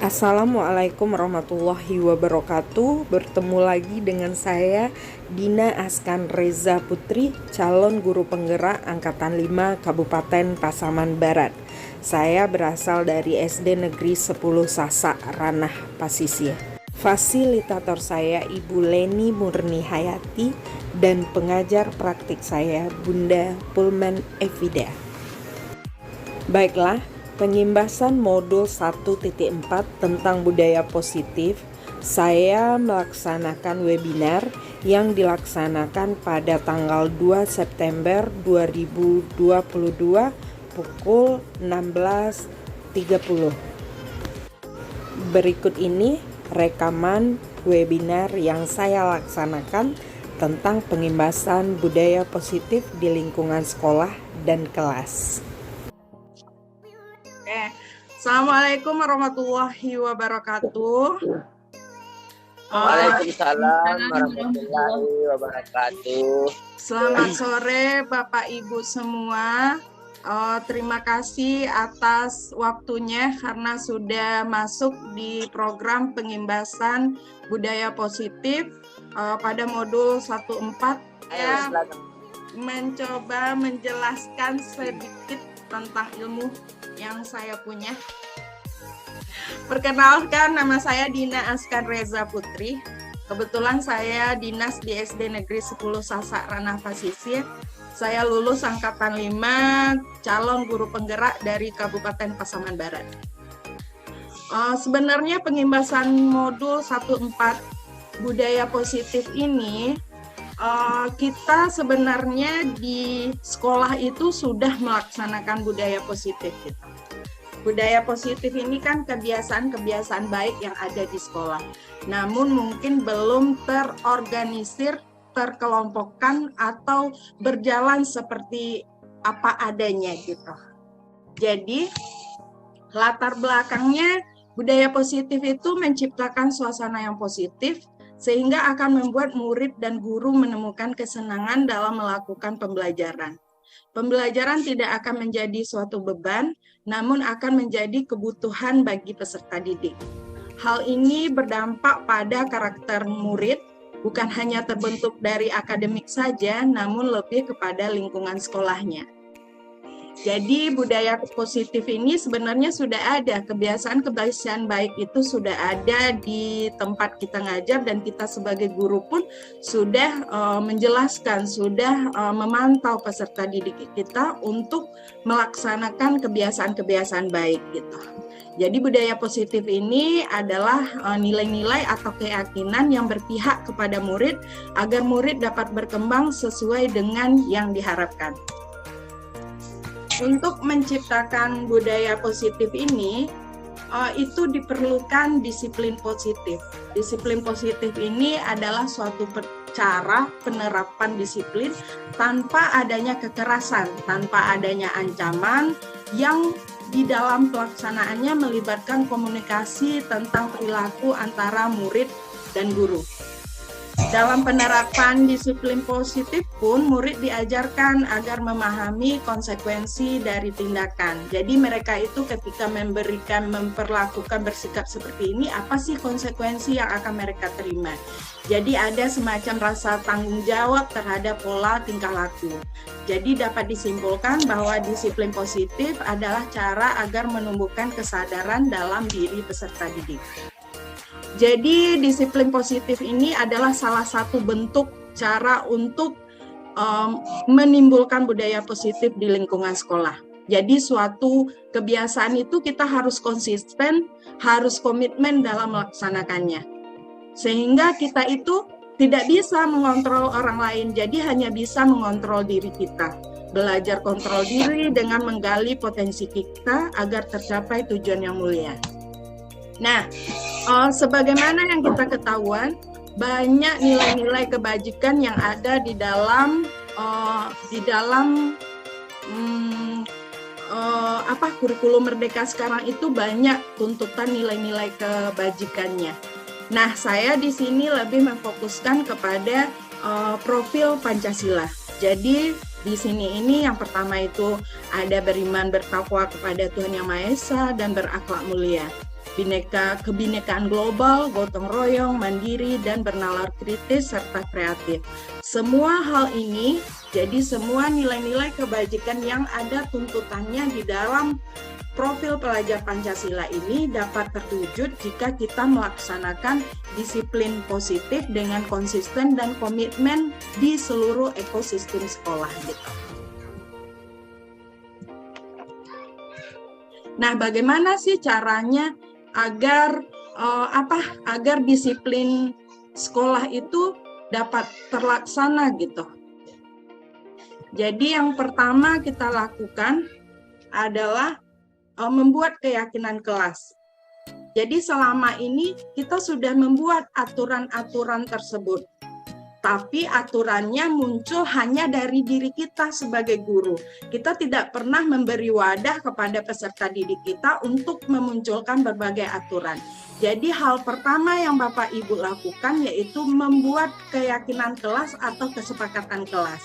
Assalamualaikum warahmatullahi wabarakatuh. Bertemu lagi dengan saya Dina Askan Reza Putri, calon guru penggerak Angkatan 5 Kabupaten Pasaman Barat. Saya berasal dari SD Negeri 10 Sasak, Ranah Pasisir. Fasilitator saya Ibu Leni Murni Hayati dan pengajar praktik saya Bunda Pulman Evida. Baiklah, pengimbasan modul 1.4 tentang budaya positif, saya melaksanakan webinar yang dilaksanakan pada tanggal 2 September 2022 pukul 16.30. Berikut ini rekaman webinar yang saya laksanakan tentang pengimbasan budaya positif di lingkungan sekolah dan kelas. Assalamualaikum warahmatullahi wabarakatuh. Waalaikumsalam warahmatullahi wabarakatuh. Selamat sore Bapak Ibu semua. Terima kasih atas waktunya karena sudah masuk di program pengimbasan budaya positif pada modul 1.4. Saya mencoba menjelaskan sedikit tentang ilmu yang saya punya. Perkenalkan, nama saya Dina Askan Reza Putri. Kebetulan saya dinas di SD Negeri 10 Sasak, Ranah Pasisir. Saya lulus Angkatan 5, calon guru penggerak dari Kabupaten Pasaman Barat. Sebenarnya pengimbasan modul 1.4 budaya positif ini, kita sebenarnya di sekolah itu sudah melaksanakan budaya positif gitu. Budaya positif ini kan kebiasaan-kebiasaan baik yang ada di sekolah. Namun mungkin belum terorganisir, terkelompokkan atau berjalan seperti apa adanya gitu. Jadi latar belakangnya budaya positif itu menciptakan suasana yang positif sehingga akan membuat murid dan guru menemukan kesenangan dalam melakukan pembelajaran. Pembelajaran tidak akan menjadi suatu beban, namun akan menjadi kebutuhan bagi peserta didik. Hal ini berdampak pada karakter murid, bukan hanya terbentuk dari akademik saja, namun lebih kepada lingkungan sekolahnya. Jadi budaya positif ini sebenarnya sudah ada, kebiasaan-kebiasaan baik itu sudah ada di tempat kita ngajar dan kita sebagai guru pun sudah menjelaskan, sudah memantau peserta didik kita untuk melaksanakan kebiasaan-kebiasaan baik gitu. Jadi budaya positif ini adalah nilai-nilai atau keyakinan yang berpihak kepada murid agar murid dapat berkembang sesuai dengan yang diharapkan. Untuk menciptakan budaya positif ini, itu diperlukan disiplin positif. Disiplin positif ini adalah suatu cara penerapan disiplin tanpa adanya kekerasan, tanpa adanya ancaman yang di dalam pelaksanaannya melibatkan komunikasi tentang perilaku antara murid dan guru. Dalam penerapan disiplin positif pun murid diajarkan agar memahami konsekuensi dari tindakan. Jadi mereka itu ketika memperlakukan bersikap seperti ini, apa sih konsekuensi yang akan mereka terima? Jadi ada semacam rasa tanggung jawab terhadap pola tingkah laku. Jadi dapat disimpulkan bahwa disiplin positif adalah cara agar menumbuhkan kesadaran dalam diri peserta didik. Jadi disiplin positif ini adalah salah satu bentuk cara untuk menimbulkan budaya positif di lingkungan sekolah. Jadi suatu kebiasaan itu kita harus konsisten, harus komitmen dalam melaksanakannya. Sehingga kita itu tidak bisa mengontrol orang lain, jadi hanya bisa mengontrol diri kita. Belajar kontrol diri dengan menggali potensi kita agar tercapai tujuan yang mulia. Nah, sebagaimana yang kita ketahuan, banyak nilai-nilai kebajikan yang ada di dalam kurikulum Merdeka sekarang itu banyak tuntutan nilai-nilai kebajikannya. Nah, saya di sini lebih memfokuskan kepada profil Pancasila. Jadi di sini ini yang pertama itu ada beriman bertakwa kepada Tuhan Yang Maha Esa dan berakhlak mulia. kebinekaan global, gotong royong, mandiri, dan bernalar kritis serta kreatif. Semua hal ini, jadi semua nilai-nilai kebajikan yang ada tuntutannya di dalam profil pelajar Pancasila ini dapat terwujud jika kita melaksanakan disiplin positif dengan konsisten dan komitmen di seluruh ekosistem sekolah gitu. Nah, bagaimana sih caranya agar agar disiplin sekolah itu dapat terlaksana gitu? Jadi yang pertama kita lakukan adalah membuat keyakinan kelas. Jadi selama ini kita sudah membuat aturan-aturan tersebut, tapi aturannya muncul hanya dari diri kita sebagai guru. Kita tidak pernah memberi wadah kepada peserta didik kita untuk memunculkan berbagai aturan. Jadi hal pertama yang Bapak Ibu lakukan yaitu membuat keyakinan kelas atau kesepakatan kelas.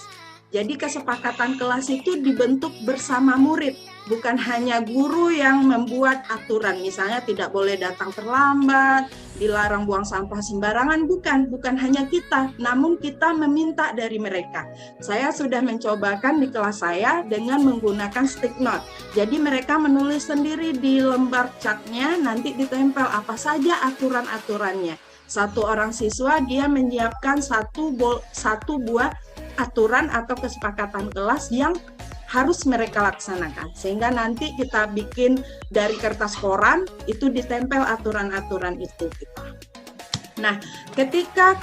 Jadi kesepakatan kelas itu dibentuk bersama murid, bukan hanya guru yang membuat aturan, misalnya tidak boleh datang terlambat, dilarang buang sampah sembarangan, bukan hanya kita, namun kita meminta dari mereka. Saya sudah mencobakan di kelas saya dengan menggunakan stick note. Jadi mereka menulis sendiri di lembar catnya, nanti ditempel apa saja aturan-aturannya. Satu orang siswa dia menyiapkan satu buah aturan atau kesepakatan kelas yang harus mereka laksanakan. Sehingga nanti kita bikin dari kertas koran, itu ditempel aturan-aturan itu. Nah, ketika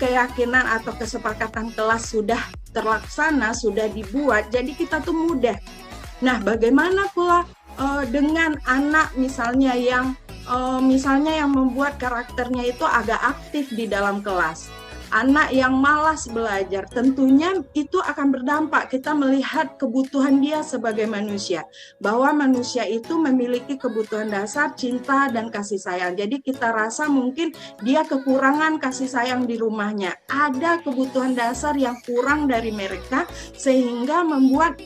keyakinan atau kesepakatan kelas sudah terlaksana, sudah dibuat, jadi kita tuh mudah. Nah, bagaimana pula dengan anak misalnya yang membuat karakternya itu agak aktif di dalam kelas? Anak yang malas belajar, tentunya itu akan berdampak. Kita melihat kebutuhan dia sebagai manusia, bahwa manusia itu memiliki kebutuhan dasar cinta dan kasih sayang. Jadi kita rasa mungkin dia kekurangan kasih sayang di rumahnya. Ada kebutuhan dasar yang kurang dari mereka, sehingga membuat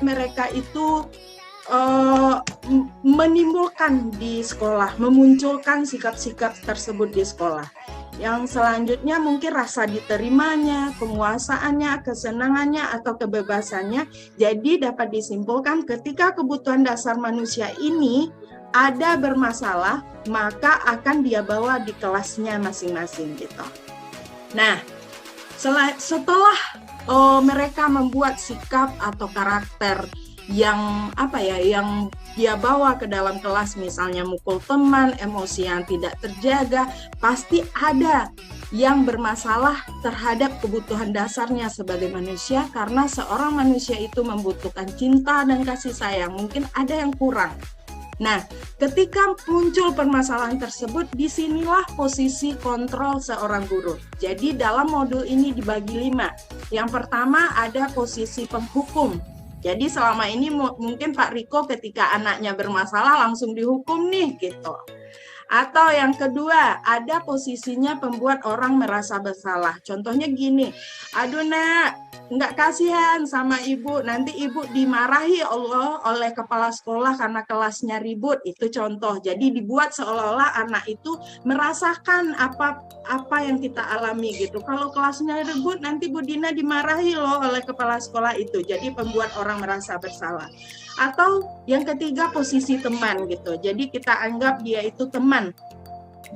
mereka itu menimbulkan di sekolah, memunculkan sikap-sikap tersebut di sekolah. Yang selanjutnya mungkin rasa diterimanya, penguasaannya, kesenangannya, atau kebebasannya. Jadi dapat disimpulkan ketika kebutuhan dasar manusia ini ada bermasalah, maka akan dia bawa di kelasnya masing-masing gitu. Nah, setelah mereka membuat sikap atau karakter yang dia bawa ke dalam kelas, misalnya mukul teman, emosi yang tidak terjaga, pasti ada yang bermasalah terhadap kebutuhan dasarnya sebagai manusia, karena seorang manusia itu membutuhkan cinta dan kasih sayang, mungkin ada yang kurang. Nah, ketika muncul permasalahan tersebut, disinilah posisi kontrol seorang guru. Jadi dalam modul ini dibagi 5. Yang pertama ada posisi penghukum. Jadi selama ini mungkin Pak Riko ketika anaknya bermasalah langsung dihukum nih gitu. Atau yang kedua, ada posisinya pembuat orang merasa bersalah. Contohnya gini, aduh nak, nggak kasihan sama ibu, nanti ibu dimarahi oleh kepala sekolah karena kelasnya ribut. Itu contoh. Jadi dibuat seolah-olah anak itu merasakan apa yang kita alami gitu. Kalau kelasnya ribut, nanti Bu Dina dimarahi loh oleh kepala sekolah itu. Jadi pembuat orang merasa bersalah. Atau yang ketiga, posisi teman gitu. Jadi kita anggap dia itu teman,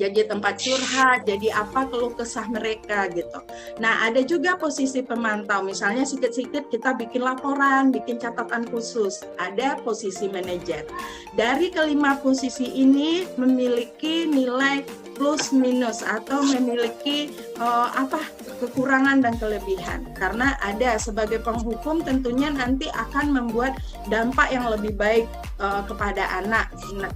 jadi tempat curhat, jadi apa keluh kesah mereka gitu. Nah, ada juga posisi pemantau, misalnya sikit-sikit kita bikin laporan, bikin catatan khusus. Ada posisi manajer. Dari kelima posisi ini memiliki nilai plus minus atau memiliki kekurangan dan kelebihan. Karena ada sebagai penghukum tentunya nanti akan membuat dampak yang lebih baik kepada anak.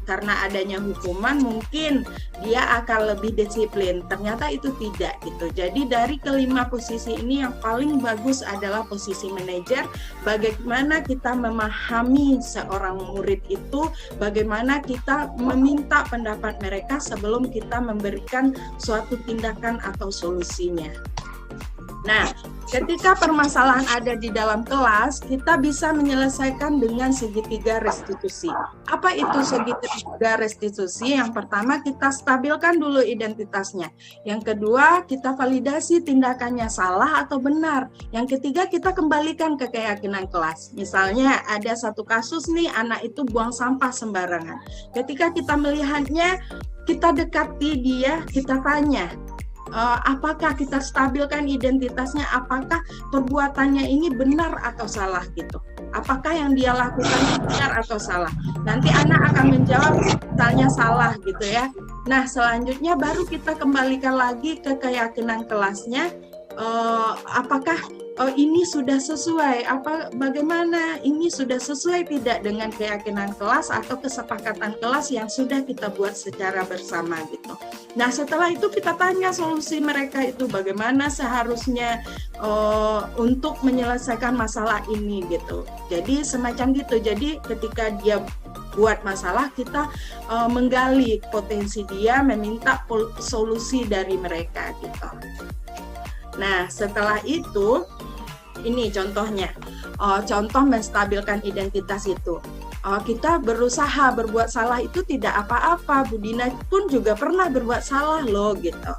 Karena adanya hukuman mungkin dia akan lebih disiplin. Ternyata itu tidak gitu. Jadi dari kelima posisi ini yang paling bagus adalah posisi manajer. Bagaimana kita memahami seorang murid itu, bagaimana kita meminta pendapat mereka sebelum kita memberikan suatu tindakan atau solusinya. Nah, ketika permasalahan ada di dalam kelas, kita bisa menyelesaikan dengan segitiga restitusi. Apa itu segitiga restitusi? Yang pertama, kita stabilkan dulu identitasnya. Yang kedua, kita validasi tindakannya salah atau benar. Yang ketiga, kita kembalikan ke keyakinan kelas. Misalnya, ada satu kasus nih, anak itu buang sampah sembarangan. Ketika kita melihatnya, kita dekati dia, kita tanya, apakah kita stabilkan identitasnya, apakah perbuatannya ini benar atau salah gitu. Apakah yang dia lakukan benar atau salah. Nanti anak akan menjawab misalnya salah gitu ya. Nah, selanjutnya baru kita kembalikan lagi ke keyakinan kelasnya, apakah ini sudah sesuai, bagaimana ini sudah sesuai tidak dengan keyakinan kelas atau kesepakatan kelas yang sudah kita buat secara bersama gitu. Nah, setelah itu kita tanya solusi mereka itu bagaimana seharusnya untuk menyelesaikan masalah ini gitu. Jadi semacam gitu. Jadi ketika dia buat masalah, kita menggali potensi dia, meminta solusi dari mereka gitu. Nah, setelah itu, ini contohnya, contoh menstabilkan identitas itu. Kita berusaha berbuat salah itu tidak apa-apa, Bu Dina pun juga pernah berbuat salah loh gitu.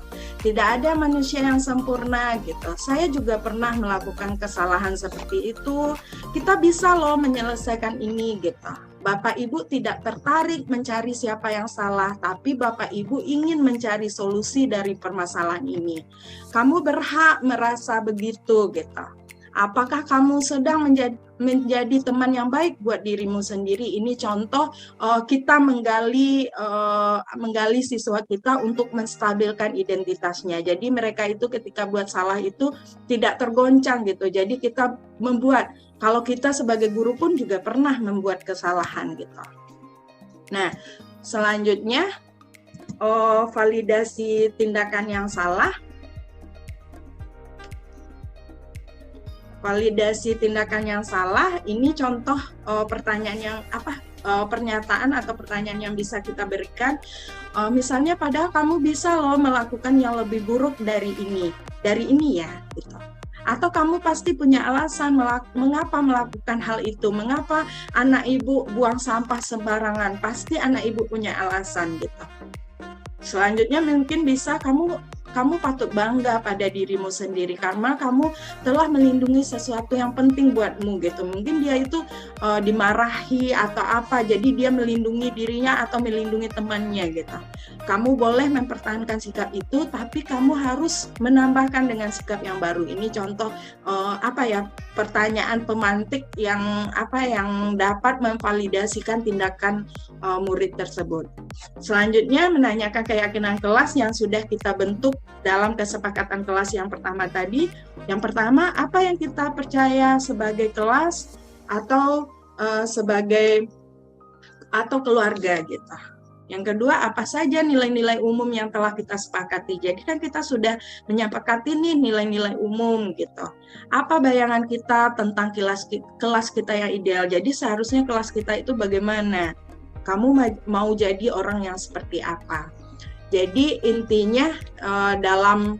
Tidak ada manusia yang sempurna gitu. Saya juga pernah melakukan kesalahan seperti itu. Kita bisa loh menyelesaikan ini gitu. Bapak Ibu tidak tertarik mencari siapa yang salah, tapi Bapak Ibu ingin mencari solusi dari permasalahan ini. Kamu berhak merasa begitu gitu. Apakah kamu sedang menjadi teman yang baik buat dirimu sendiri? Ini contoh kita menggali siswa kita untuk menstabilkan identitasnya. Jadi mereka itu ketika buat salah itu tidak tergoncang gitu. Jadi kita membuat, kalau kita sebagai guru pun juga pernah membuat kesalahan gitu. Nah, selanjutnya validasi tindakan yang salah. Validasi tindakan yang salah, ini contoh pertanyaan yang pernyataan atau pertanyaan yang bisa kita berikan. Misalnya, padahal kamu bisa loh melakukan yang lebih buruk dari ini ya, gitu. Atau kamu pasti punya alasan mengapa melakukan hal itu, mengapa anak ibu buang sampah sembarangan, pasti anak ibu punya alasan gitu. Selanjutnya mungkin bisa kamu patut bangga pada dirimu sendiri karena kamu telah melindungi sesuatu yang penting buatmu gitu. Mungkin dia itu dimarahi atau apa, jadi dia melindungi dirinya atau melindungi temannya gitu. Kamu boleh mempertahankan sikap itu, tapi kamu harus menambahkan dengan sikap yang baru. Ini contoh pertanyaan pemantik yang dapat memvalidasikan tindakan murid tersebut. Selanjutnya menanyakan keyakinan kelas yang sudah kita bentuk dalam kesepakatan kelas yang pertama tadi. Yang pertama, apa yang kita percaya sebagai kelas atau keluarga gitu. Yang kedua, apa saja nilai-nilai umum yang telah kita sepakati. Jadi kan kita sudah menyepakati nih nilai-nilai umum gitu. Apa bayangan kita tentang kelas kita yang ideal? Jadi seharusnya kelas kita itu bagaimana? Kamu mau jadi orang yang seperti apa? Jadi intinya dalam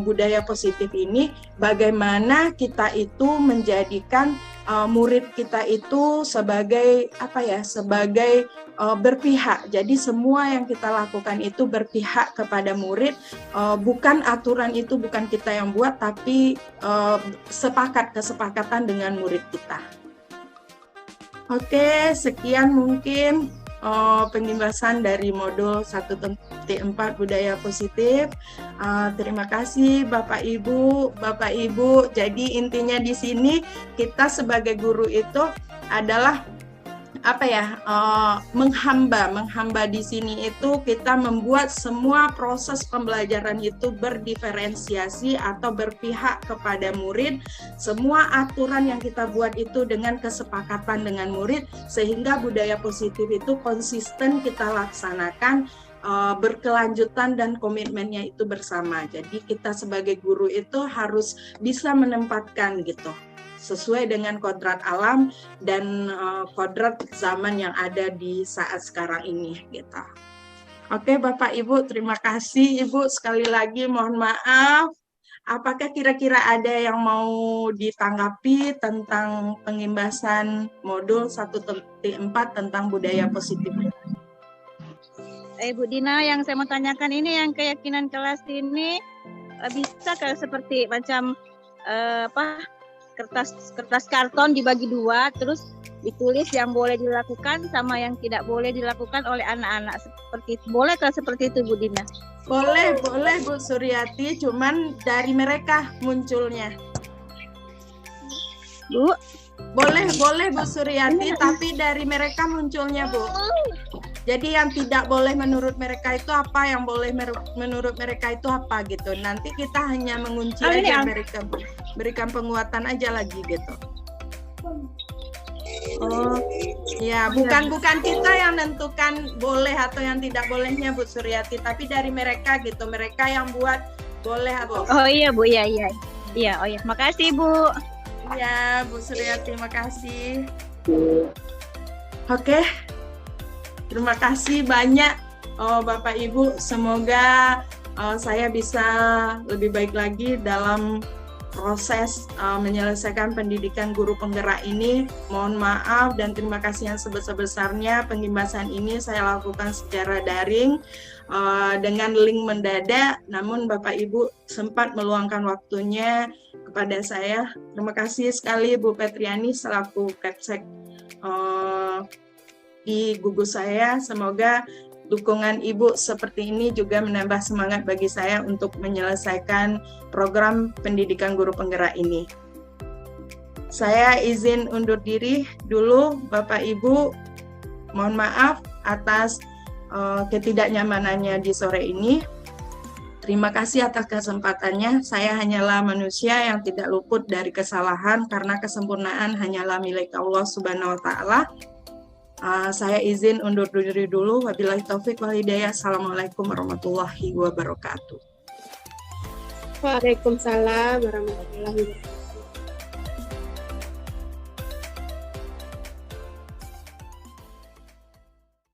budaya positif ini, bagaimana kita itu menjadikan murid kita itu sebagai berpihak. Jadi semua yang kita lakukan itu berpihak kepada murid, bukan aturan itu bukan kita yang buat, tapi kesepakatan dengan murid kita. Oke, sekian mungkin penjelasan dari modul 1.4 budaya positif. Terima kasih Bapak Ibu. Jadi intinya di sini kita sebagai guru itu adalah menghamba di sini itu kita membuat semua proses pembelajaran itu berdiferensiasi atau berpihak kepada murid. Semua aturan yang kita buat itu dengan kesepakatan dengan murid, sehingga budaya positif itu konsisten kita laksanakan, berkelanjutan dan komitmennya itu bersama. Jadi kita sebagai guru itu harus bisa menempatkan gitu sesuai dengan kodrat alam dan kodrat zaman yang ada di saat sekarang ini gitu. Oke, Bapak Ibu, terima kasih Ibu. Sekali lagi mohon maaf. Apakah kira-kira ada yang mau ditanggapi tentang pengimbasan modul 1.4 tentang budaya positif? Bu Dina, yang saya mau tanyakan ini yang keyakinan kelas ini bisa kayak seperti macam kertas karton dibagi dua, terus ditulis yang boleh dilakukan sama yang tidak boleh dilakukan oleh anak-anak, seperti itu. Boleh kan seperti itu, Bu Dina? Boleh Bu Suryati, cuman dari mereka munculnya. Bu? Boleh Bu Suryati, tapi dari mereka munculnya, Bu. Jadi yang tidak boleh menurut mereka itu apa, yang boleh menurut mereka itu apa gitu. Nanti kita hanya mengunci aja, berikan penguatan aja lagi gitu. Oh, ya, bukan kita yang menentukan boleh atau yang tidak bolehnya Bu Suryati, tapi dari mereka gitu. Mereka yang buat boleh atau. Oh iya Bu, iya. Iya, oh iya. Makasih Bu. Ya, Bu Suryati, makasih. Oke. Terima kasih banyak Bapak Ibu. Semoga saya bisa lebih baik lagi dalam proses menyelesaikan pendidikan guru penggerak ini. Mohon maaf dan terima kasih yang sebesar-besarnya. Pengimbasan ini saya lakukan secara daring dengan link mendadak. Namun Bapak Ibu sempat meluangkan waktunya kepada saya. Terima kasih sekali Bu Petriani selaku Kepsek di gugus saya. Semoga dukungan Ibu seperti ini juga menambah semangat bagi saya untuk menyelesaikan program pendidikan guru penggerak ini. Saya izin undur diri dulu, Bapak Ibu. Mohon maaf atas ketidaknyamanannya di sore ini. Terima kasih atas kesempatannya. Saya hanyalah manusia yang tidak luput dari kesalahan karena kesempurnaan hanyalah milik Allah Subhanahu wa Ta'ala. Saya izin undur diri dulu. Wabillahi taufik wal hidayah. Assalamualaikum warahmatullahi wabarakatuh. Waalaikumsalam warahmatullahi wabarakatuh.